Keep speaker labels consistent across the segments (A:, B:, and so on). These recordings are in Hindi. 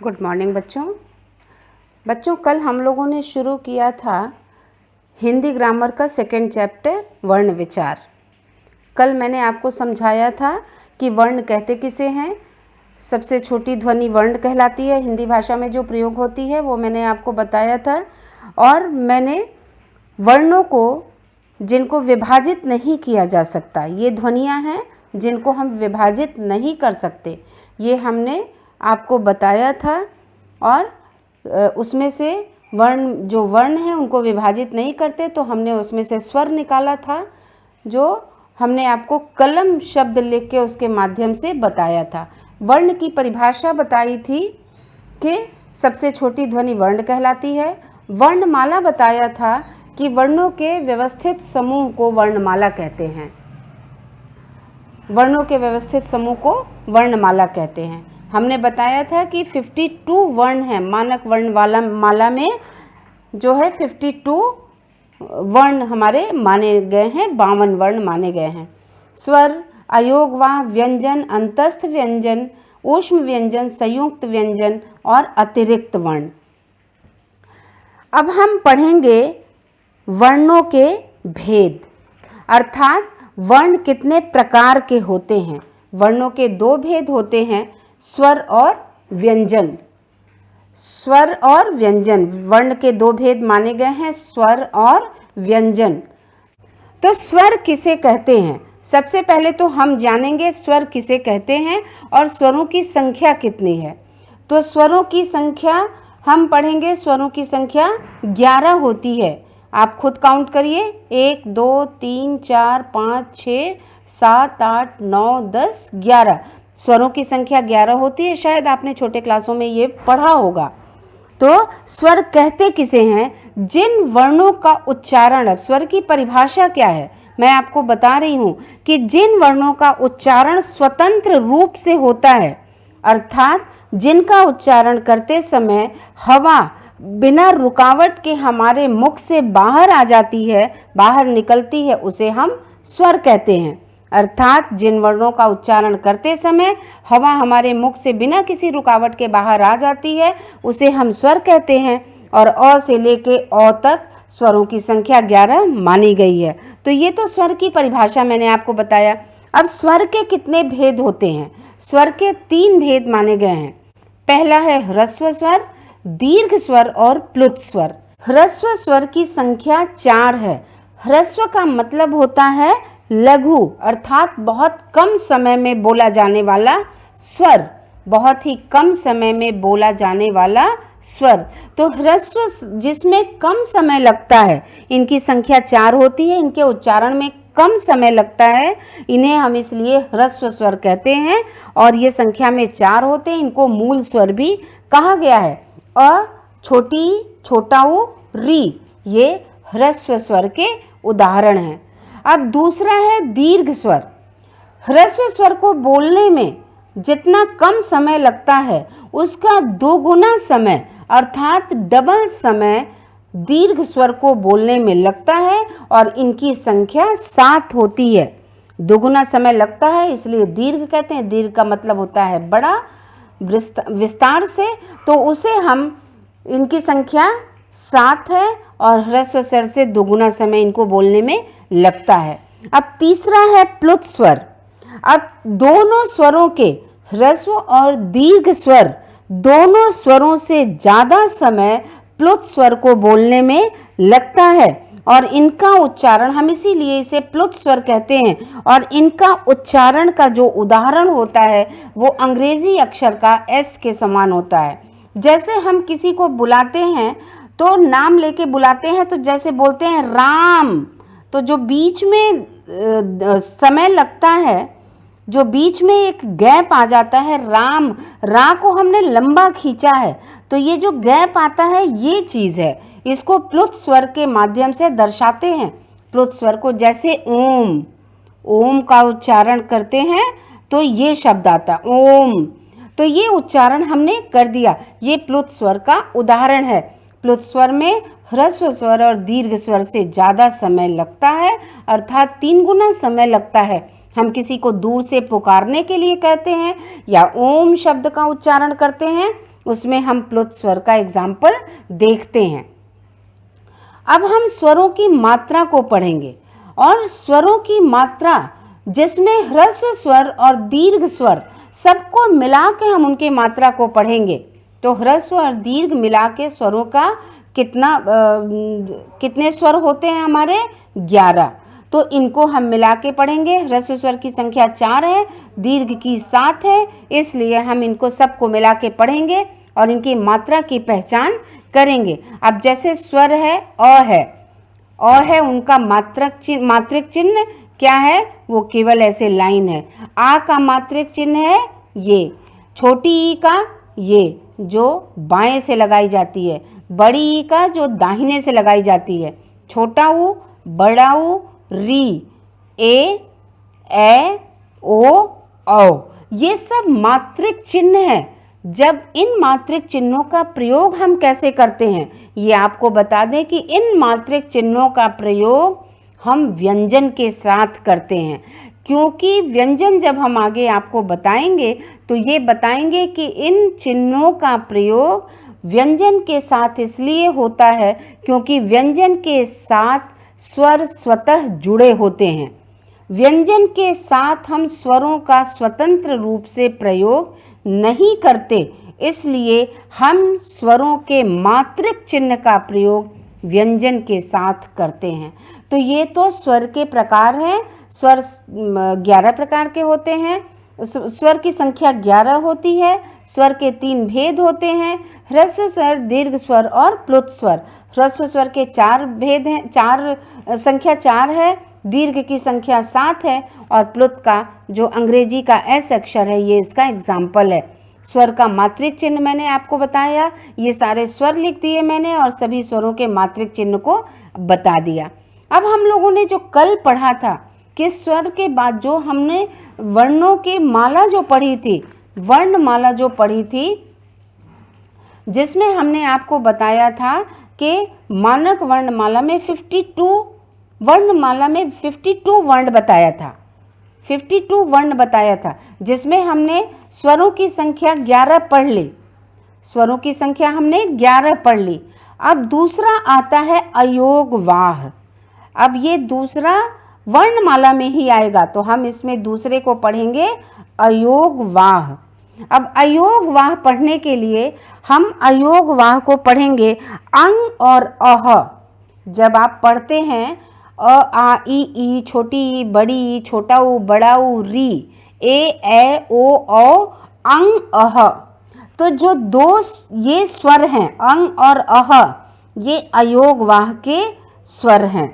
A: गुड मॉर्निंग बच्चों कल हम लोगों ने शुरू किया था हिंदी ग्रामर का सेकंड चैप्टर वर्ण विचार। कल मैंने आपको समझाया था कि वर्ण कहते किसे हैं। सबसे छोटी ध्वनि वर्ण कहलाती है, हिंदी भाषा में जो प्रयोग होती है वो मैंने आपको बताया था। और मैंने वर्णों को जिनको विभाजित नहीं किया जा सकता, ये ध्वनियाँ हैं जिनको हम विभाजित नहीं कर सकते, ये हमने आपको बताया था। और उसमें से जो वर्ण हैं उनको विभाजित नहीं करते, तो हमने उसमें से स्वर निकाला था, जो हमने आपको कलम शब्द लिख के उसके माध्यम से बताया था। वर्ण की परिभाषा बताई थी कि सबसे छोटी ध्वनि वर्ण कहलाती है। वर्णमाला बताया था कि वर्णों के व्यवस्थित समूह को वर्णमाला कहते हैं। वर्णों के व्यवस्थित समूह को वर्णमाला कहते हैं। हमने बताया था कि 52 वर्ण हैं मानक वर्ण माला में, जो है 52 वर्ण हमारे माने गए हैं, 52 वर्ण माने गए हैं। स्वर, अयोगवाह व्यंजन, अंतस्थ व्यंजन, ऊष्म व्यंजन, संयुक्त व्यंजन और अतिरिक्त वर्ण। अब हम पढ़ेंगे वर्णों के भेद, अर्थात वर्ण कितने प्रकार के होते हैं। वर्णों के दो भेद होते हैं, स्वर और व्यंजन। स्वर और व्यंजन, वर्ण के दो भेद माने गए हैं, स्वर और व्यंजन। तो स्वर किसे कहते हैं, सबसे पहले तो हम जानेंगे स्वर किसे कहते हैं और स्वरों की संख्या कितनी है। तो स्वरों की संख्या हम पढ़ेंगे, स्वरों की संख्या 11 होती है। आप खुद काउंट करिए, 1 2 3 4 5 6 7 8 9 10 11। स्वरों की संख्या 11 होती है, शायद आपने छोटे क्लासों में ये पढ़ा होगा। तो स्वर कहते किसे हैं, जिन वर्णों का उच्चारण, अब स्वर की परिभाषा क्या है मैं आपको बता रही हूं कि जिन वर्णों का उच्चारण स्वतंत्र रूप से होता है, अर्थात जिनका उच्चारण करते समय हवा बिना रुकावट के हमारे मुख से बाहर आ जाती है, बाहर निकलती है, उसे हम स्वर कहते हैं। अर्थात जिन वर्णों का उच्चारण करते समय हवा हमारे मुख से बिना किसी रुकावट के बाहर आ जाती है, उसे हम स्वर कहते हैं। और अ से लेके अ तक स्वरों की संख्या 11 मानी गई है। तो ये तो स्वर की परिभाषा मैंने आपको बताया। अब स्वर के कितने भेद होते हैं, स्वर के 3 भेद माने गए हैं। पहला है ह्रस्व स्वर, दीर्घ स्वर और प्लुत स्वर। ह्रस्व स्वर की संख्या 4 है। ह्रस्व का मतलब होता है लघु, अर्थात बहुत कम समय में बोला जाने वाला स्वर, बहुत ही कम समय में बोला जाने वाला स्वर। तो ह्रस्व जिसमें कम समय लगता है, इनकी संख्या 4 होती है, इनके उच्चारण में कम समय लगता है, इन्हें हम इसलिए ह्रस्व स्वर कहते हैं। और ये संख्या में 4 होते हैं, इनको मूल स्वर भी कहा गया है। अ, छोटी, छोटा ऊ, री, ये ह्रस्व स्वर के उदाहरण हैं। अब दूसरा है दीर्घ स्वर। ह्रस्व स्वर को बोलने में जितना कम समय लगता है, उसका 2 गुना समय अर्थात डबल समय दीर्घ स्वर को बोलने में लगता है, और इनकी संख्या 7 होती है। 2 गुना समय लगता है इसलिए दीर्घ कहते हैं। दीर्घ का मतलब होता है बड़ा, विस्तार से, तो उसे हम, इनकी संख्या 7 है और ह्रस्व स्वर से 2 गुना समय इनको बोलने में लगता है। अब तीसरा है प्लुत स्वर। अब दोनों स्वरों के, ह्रस्व और दीर्घ स्वर, दोनों स्वरों से ज्यादा समय प्लुत स्वर को बोलने में लगता है, और इनका उच्चारण, हम इसीलिए इसे प्लुत स्वर कहते हैं। और इनका उच्चारण का जो उदाहरण होता है वो अंग्रेजी अक्षर का एस के समान होता है। जैसे हम किसी को बुलाते हैं तो नाम लेके बुलाते हैं, तो जैसे बोलते हैं राम, तो जो बीच में समय लगता है, जो बीच में एक गैप आ जाता है, राम, रा को हमने लंबा खींचा है, तो ये जो गैप आता है ये चीज़ है, इसको प्लुत स्वर के माध्यम से दर्शाते हैं। प्लुत स्वर को, जैसे ओम, ओम का उच्चारण करते हैं तो ये शब्द आता है ओम, तो ये उच्चारण हमने कर दिया, ये प्लुत स्वर का उदाहरण है। प्लुत स्वर में ह्रस्व स्वर और दीर्घ स्वर से ज़्यादा समय लगता है, अर्थात 3 गुना समय लगता है। हम किसी को दूर से पुकारने के लिए कहते हैं या ओम शब्द का उच्चारण करते हैं, उसमें हम प्लुत स्वर का एग्जाम्पल देखते हैं। अब हम स्वरों की मात्रा को पढ़ेंगे और स्वरों की मात्रा जिसमें ह्रस्व स्वर और दीर्घ स्वर सबको मिला के हम उनकी मात्रा को पढ़ेंगे। तो ह्रस्व और दीर्घ मिला के स्वरों का कितने स्वर होते हैं हमारे? 11। तो इनको हम मिला के पढ़ेंगे। ह्रस्व स्वर की संख्या 4 है, दीर्घ की 7 है, इसलिए हम इनको सबको मिला के पढ़ेंगे और इनकी मात्रा की पहचान करेंगे। अब जैसे स्वर है, अ है, उनका मात्रिक चिन्ह क्या है? वो केवल ऐसे लाइन है। आ का मात्रिक चिन्ह है ये, छोटी ई का ये जो बाएं से लगाई जाती है, बड़ी ई का जो दाहिने से लगाई जाती है, छोटा ऊ, बड़ा ऊ, री, ए ओ औ, ये सब मात्रिक चिन्ह है। जब इन मात्रिक चिन्हों का प्रयोग हम कैसे करते हैं ये आपको बता दें कि इन मात्रिक चिन्हों का प्रयोग हम व्यंजन के साथ करते हैं, क्योंकि व्यंजन जब हम आगे आपको बताएंगे तो ये बताएंगे कि इन चिन्हों का प्रयोग व्यंजन के साथ इसलिए होता है क्योंकि व्यंजन के साथ स्वर स्वतः जुड़े होते हैं। व्यंजन के साथ हम स्वरों का स्वतंत्र रूप से प्रयोग नहीं करते, इसलिए हम स्वरों के मात्रिक चिन्ह का प्रयोग व्यंजन के साथ करते हैं। तो ये तो स्वर के प्रकार हैं। स्वर 11 प्रकार के होते हैं। स्वर की संख्या 11 होती है। स्वर के 3 भेद होते हैं, ह्रस्व स्वर, दीर्घ स्वर और प्लुत स्वर। ह्रस्व स्वर के 4 भेद हैं, संख्या 4 है, दीर्घ की संख्या 7 है और प्लुत का जो अंग्रेजी का एस अक्षर है ये इसका एग्जाम्पल है। स्वर का मात्रिक चिन्ह मैंने आपको बताया, ये सारे स्वर लिख दिए मैंने और सभी स्वरों के मात्रिक चिन्ह को बता दिया। अब हम लोगों ने जो कल पढ़ा था कि स्वर के बाद जो हमने वर्णों की माला जो पढ़ी थी, वर्णमाला जो पढ़ी थी, जिसमें हमने आपको बताया था कि मानक वर्णमाला में 52 वर्णमाला में 52 वर्ण बताया था, 52 वर्ण बताया था, जिसमें हमने स्वरों की संख्या 11 पढ़ ली। स्वरों की संख्या हमने 11 पढ़ ली। अब दूसरा आता है अयोगवाह। अब ये दूसरा वर्णमाला में ही आएगा, तो हम इसमें दूसरे को पढ़ेंगे अयोगवाह। अब अयोगवाह पढ़ने के लिए हम अयोगवाह को पढ़ेंगे अंग और अह। जब आप पढ़ते हैं अ आ ई, छोटी ई, बड़ी ई, छोटा ऊ, बड़ा ऊ, री, ए ओ औ, अंग अह, तो जो दो ये स्वर हैं अंग और अह, ये अयोगवाह के स्वर हैं।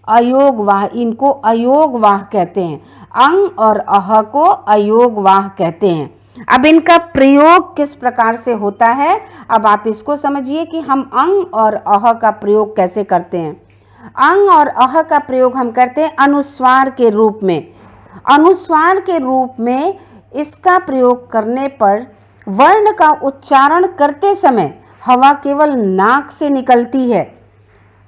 A: अयोगवाह, इनको अयोगवाह कहते हैं। अंग और अह को अयोगवाह कहते हैं। अब इनका प्रयोग किस प्रकार से होता है, अब आप इसको समझिए कि हम अंग और अह का प्रयोग कैसे करते हैं। अंग और अह का प्रयोग हम करते हैं अनुस्वार के रूप में। अनुस्वार के रूप में इसका प्रयोग करने पर वर्ण का उच्चारण करते समय हवा केवल नाक से निकलती है।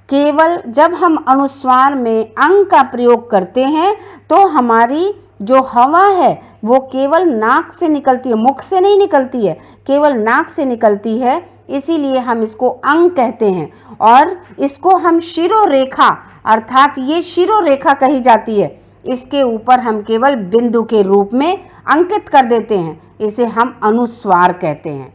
A: केवल जब हम अनुस्वार में अंग का प्रयोग करते हैं तो हमारी जो हवा है वो केवल नाक से निकलती है, मुख से नहीं निकलती है, केवल नाक से निकलती है, इसीलिए हम इसको अंग कहते हैं। और इसको हम शिरोरेखा, अर्थात ये शिरोरेखा कही जाती है, इसके ऊपर हम केवल बिंदु के रूप में अंकित कर देते हैं, इसे हम अनुस्वार कहते हैं।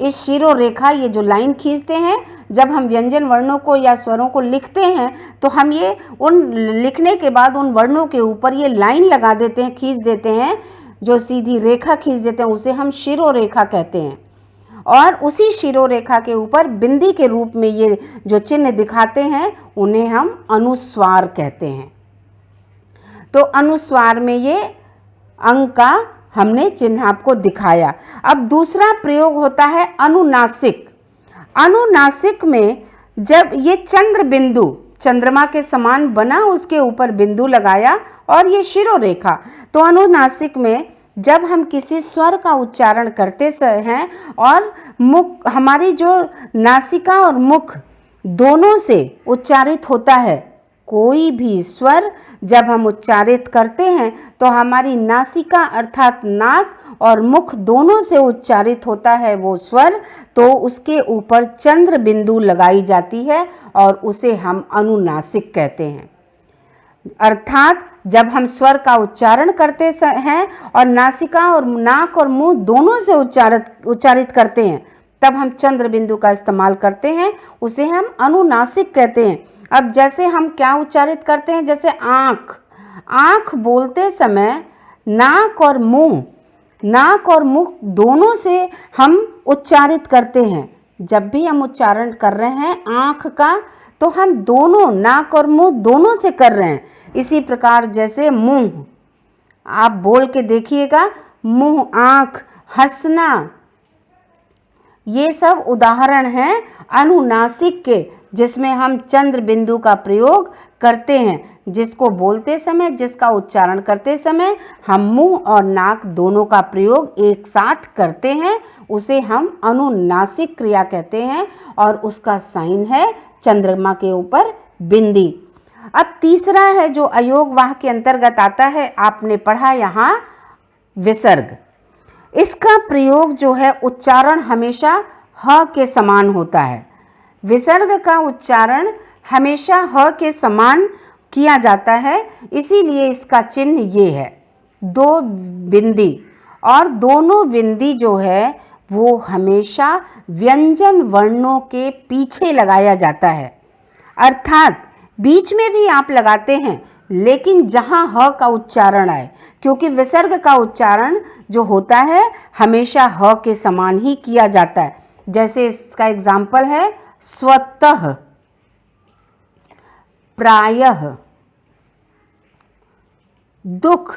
A: इस शिरोरेखा, ये जो लाइन खींचते हैं, जब हम व्यंजन वर्णों को या स्वरों को लिखते हैं तो हम ये उन लिखने के बाद उन वर्णों के ऊपर ये लाइन लगा देते हैं, खींच देते हैं, जो सीधी रेखा खींच देते हैं, उसे हम शिरोरेखा कहते हैं। और उसी शिरोरेखा के ऊपर बिंदी के रूप में ये जो चिन्ह दिखाते हैं उन्हें हम अनुस्वार कहते हैं। तो अनुस्वार में ये अंग का हमने चिन्ह आपको दिखाया। अब दूसरा प्रयोग होता है अनुनासिक। अनुनासिक में जब ये चंद्र बिंदु चंद्रमा के समान बना, उसके ऊपर बिंदु लगाया और ये शिरोरेखा, तो अनुनासिक में जब हम किसी स्वर का उच्चारण करते हैं और मुख, हमारी जो नासिका और मुख दोनों से उच्चारित होता है कोई भी स्वर जब हम उच्चारित करते हैं तो हमारी नासिका अर्थात नाक और मुख दोनों से उच्चारित होता है वो स्वर, तो उसके ऊपर चंद्र बिंदु लगाई जाती है और उसे हम अनुनासिक कहते हैं। अर्थात जब हम स्वर का उच्चारण करते हैं और नासिका और नाक और मुंह दोनों से उच्चारित करते हैं, तब हम चंद्र बिंदु का इस्तेमाल करते हैं, उसे हम अनुनासिक कहते हैं। अब जैसे हम क्या उच्चारित करते हैं, जैसे आँख, आँख बोलते समय नाक और मुंह दोनों से हम उच्चारित करते हैं। जब भी हम उच्चारण कर रहे हैं आँख का, तो हम दोनों नाक और मुंह दोनों से कर रहे हैं। इसी प्रकार जैसे मुंह, आप बोल के देखिएगा, मुंह, आँख, हंसना, ये सब उदाहरण हैं अनुनासिक के, जिसमें हम चंद्र बिंदु का प्रयोग करते हैं। जिसको बोलते समय, जिसका उच्चारण करते समय हम मुंह और नाक दोनों का प्रयोग एक साथ करते हैं, उसे हम अनुनासिक क्रिया कहते हैं और उसका साइन है चंद्रमा के ऊपर बिंदी। अब तीसरा है जो अयोग वाह के अंतर्गत आता है, आपने पढ़ा यहाँ विसर्ग। इसका प्रयोग जो है उच्चारण हमेशा ह के समान होता है। विसर्ग का उच्चारण हमेशा ह के समान किया जाता है, इसीलिए इसका चिन्ह ये है, 2 बिंदी, और दोनों बिंदी जो है वो हमेशा व्यंजन वर्णों के पीछे लगाया जाता है। अर्थात बीच में भी आप लगाते हैं, लेकिन जहां ह का उच्चारण आए, क्योंकि विसर्ग का उच्चारण जो होता है हमेशा ह के समान ही किया जाता है। जैसे इसका एग्जाम्पल है स्वतः, प्रायः, दुख,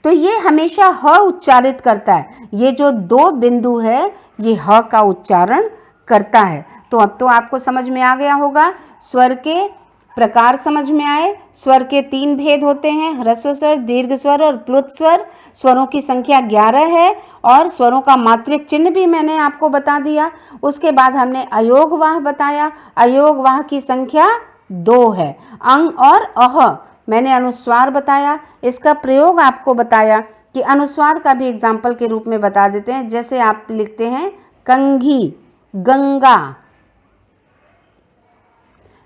A: तो ये हमेशा ह उच्चारित करता है। ये जो 2 बिंदु है ये ह का उच्चारण करता है। तो अब तो आपको समझ में आ गया होगा, स्वर के प्रकार समझ में आए। स्वर के 3 भेद होते हैं, ह्रस्व स्वर, दीर्घ स्वर और प्लुत स्वर। स्वरों की संख्या 11 है और स्वरों का मात्रिक चिन्ह भी मैंने आपको बता दिया। उसके बाद हमने अयोग वाह बताया, अयोग वाह की संख्या 2 है। अंग और अह मैंने अनुस्वार बताया, इसका प्रयोग आपको बताया कि अनुस्वार का भी एग्जाम्पल के रूप में बता देते हैं। जैसे आप लिखते हैं कंघी, गंगा,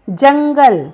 A: जंगल,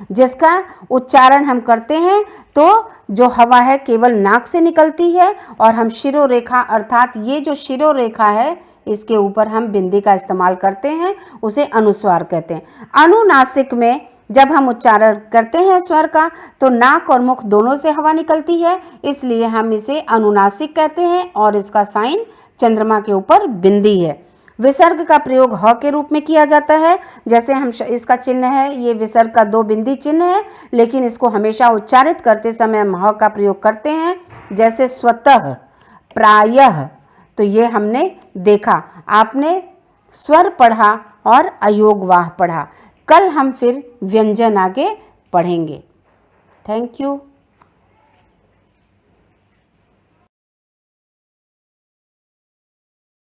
A: जिसका उच्चारण हम करते हैं तो जो हवा है केवल नाक से निकलती है और हम शिरोरेखा अर्थात ये जो शिरोरेखा है इसके ऊपर हम बिंदी का इस्तेमाल करते हैं, उसे अनुस्वार कहते हैं। अनुनासिक में जब हम उच्चारण करते हैं स्वर का तो नाक और मुख दोनों से हवा निकलती है, इसलिए हम इसे अनुनासिक कहते हैं और इसका साइन चंद्रमा के ऊपर बिंदी है। विसर्ग का प्रयोग ह के रूप में किया जाता है। जैसे हम इसका चिन्ह है, ये विसर्ग का 2 बिंदी चिन्ह है, लेकिन इसको हमेशा उच्चारित करते समय हम ह का प्रयोग करते हैं। जैसे स्वतः, प्रायः, तो ये हमने देखा। आपने स्वर पढ़ा और अयोग वाह पढ़ा। कल हम फिर व्यंजन आगे पढ़ेंगे। Thank you.